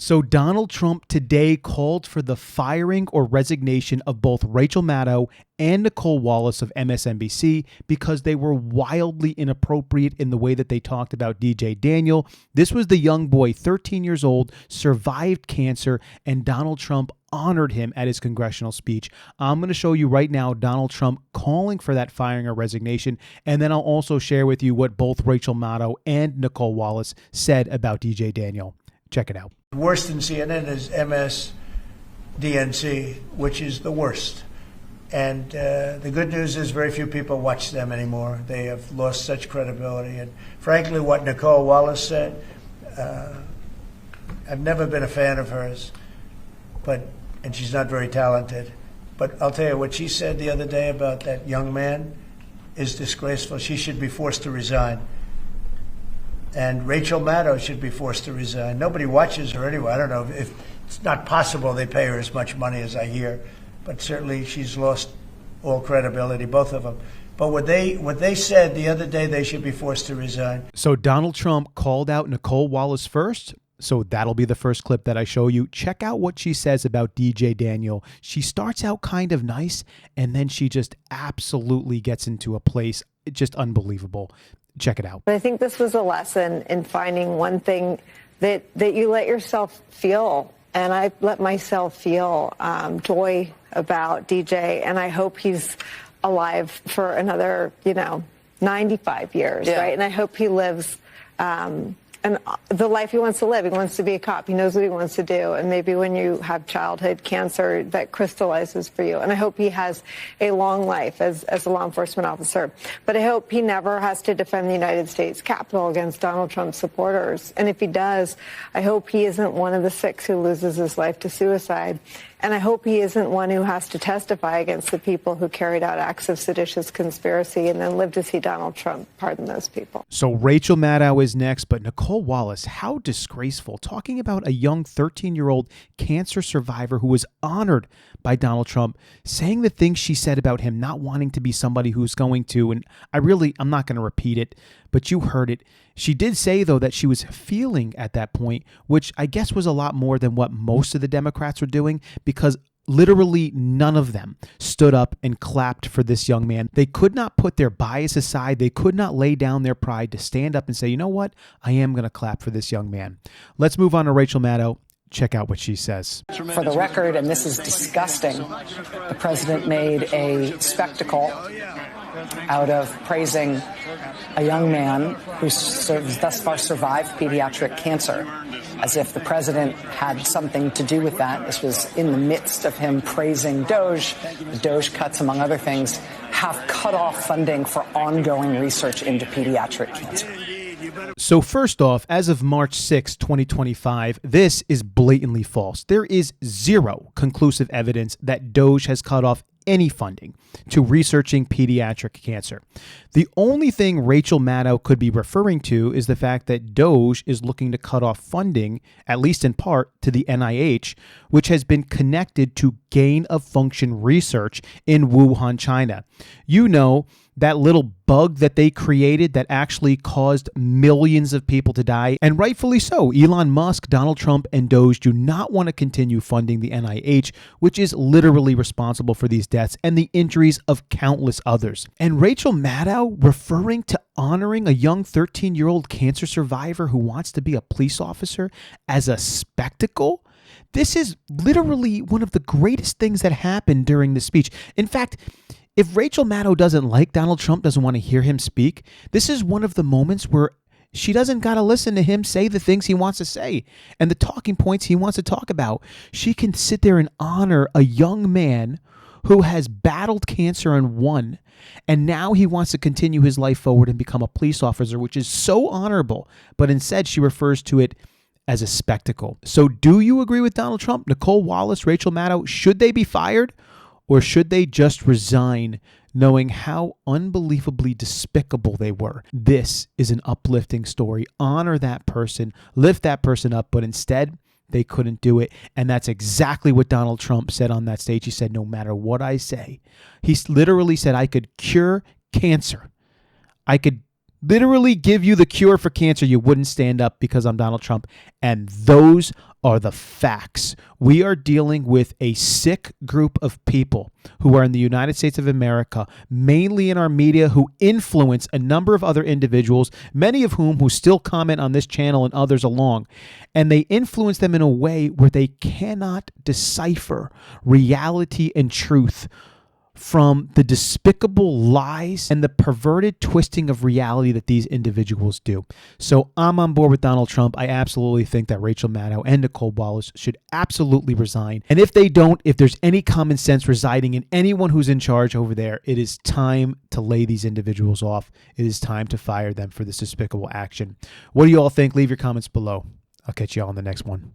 So Donald Trump today called for the firing or resignation of both Rachel Maddow and Nicole Wallace of MSNBC because they were wildly inappropriate in the way that they talked about DJ Daniel. This was the young boy, 13 years old, survived cancer, and Donald Trump honored him at his congressional speech. I'm going to show you right now Donald Trump calling for that firing or resignation, and then I'll also share with you what both Rachel Maddow and Nicole Wallace said about DJ Daniel. Check it out. Worse than CNN is MSDNC, which is the worst. And the good news is very few people watch them anymore. They have lost such credibility. And frankly, what Nicole Wallace said, I've never been a fan of hers, and she's not very talented. But I'll tell you, what she said the other day about that young man is disgraceful. She should be forced to resign. And Rachel Maddow should be forced to resign. Nobody watches her anyway. I don't know if it's not possible they pay her as much money as I hear, but certainly she's lost all credibility, both of them. But what they said the other day, they should be forced to resign. So Donald Trump called out Nicole Wallace first. So that'll be the first clip that I show you. Check out what she says about DJ Daniel. She starts out kind of nice, and then she just absolutely gets into a place just unbelievable. Check it out. I think this was a lesson in finding one thing that you let yourself feel. And I let myself feel joy about DJ. And I hope he's alive for another, 95 years, right? And I hope he lives and the life he wants to live. He wants to be a cop. He knows what he wants to do. And maybe when you have childhood cancer, that crystallizes for you. And I hope he has a long life as a law enforcement officer. But I hope he never has to defend the United States Capitol against Donald Trump's supporters. And if he does, I hope he isn't one of the 6 who loses his life to suicide. And I hope he isn't one who has to testify against the people who carried out acts of seditious conspiracy and then live to see Donald Trump pardon those people. So Rachel Maddow is next, but Nicole Wallace, how disgraceful. Talking about a young 13-year-old cancer survivor who was honored by Donald Trump, saying the things she said about him not wanting to be somebody who's going to, and I'm not going to repeat it, but you heard it. She did say, though, that she was feeling at that point, which I guess was a lot more than what most of the Democrats were doing, because literally none of them stood up and clapped for this young man. They could not put their bias aside. They could not lay down their pride to stand up and say, you know what? I am going to clap for this young man. Let's move on to Rachel Maddow. Check out what she says. For the record, and this is disgusting, the president made a spectacle out of praising a young man who's thus far survived pediatric cancer, as if the president had something to do with that. This was in the midst of him praising DOJ. The DOJ cuts, among other things, have cut off funding for ongoing research into pediatric cancer. So first off, as of March 6, 2025, this is blatantly false. There is zero conclusive evidence that DOJ has cut off any funding to researching pediatric cancer. The only thing Rachel Maddow could be referring to is the fact that DOJ is looking to cut off funding, at least in part, to the NIH, which has been connected to gain-of-function research in Wuhan, China. You know, that little bug that they created that actually caused millions of people to die, and rightfully so. Elon Musk, Donald Trump, and DOJ do not want to continue funding the NIH, which is literally responsible for these deaths and the injuries of countless others. And Rachel Maddow referring to honoring a young 13-year-old cancer survivor who wants to be a police officer as a spectacle? This is literally one of the greatest things that happened during the speech. In fact, if Rachel Maddow doesn't like Donald Trump, doesn't want to hear him speak, this is one of the moments where she doesn't got to listen to him say the things he wants to say and the talking points he wants to talk about. She can sit there and honor a young man who has battled cancer and won, and now he wants to continue his life forward and become a police officer, which is so honorable. But instead, she refers to it as a spectacle. So do you agree with Donald Trump? Nicole Wallace, Rachel Maddow, should they be fired? Or should they just resign, knowing how unbelievably despicable they were? This is an uplifting story. Honor that person, lift that person up, but instead, they couldn't do it. And that's exactly what Donald Trump said on that stage. He said, no matter what I say, he literally said, I could cure cancer. I could literally give you the cure for cancer, you wouldn't stand up because I'm Donald Trump. And those are the facts. We are dealing with a sick group of people who are in the United States of America, mainly in our media, who influence a number of other individuals, many of who still comment on this channel and others along. And they influence them in a way where they cannot decipher reality and truth from the despicable lies and the perverted twisting of reality that these individuals do. So I'm on board with Donald Trump. I absolutely think that Rachel Maddow and Nicole Wallace should absolutely resign. And if they don't, if there's any common sense residing in anyone who's in charge over there, it is time to lay these individuals off. It is time to fire them for this despicable action. What do you all think? Leave your comments below. I'll catch you all on the next one.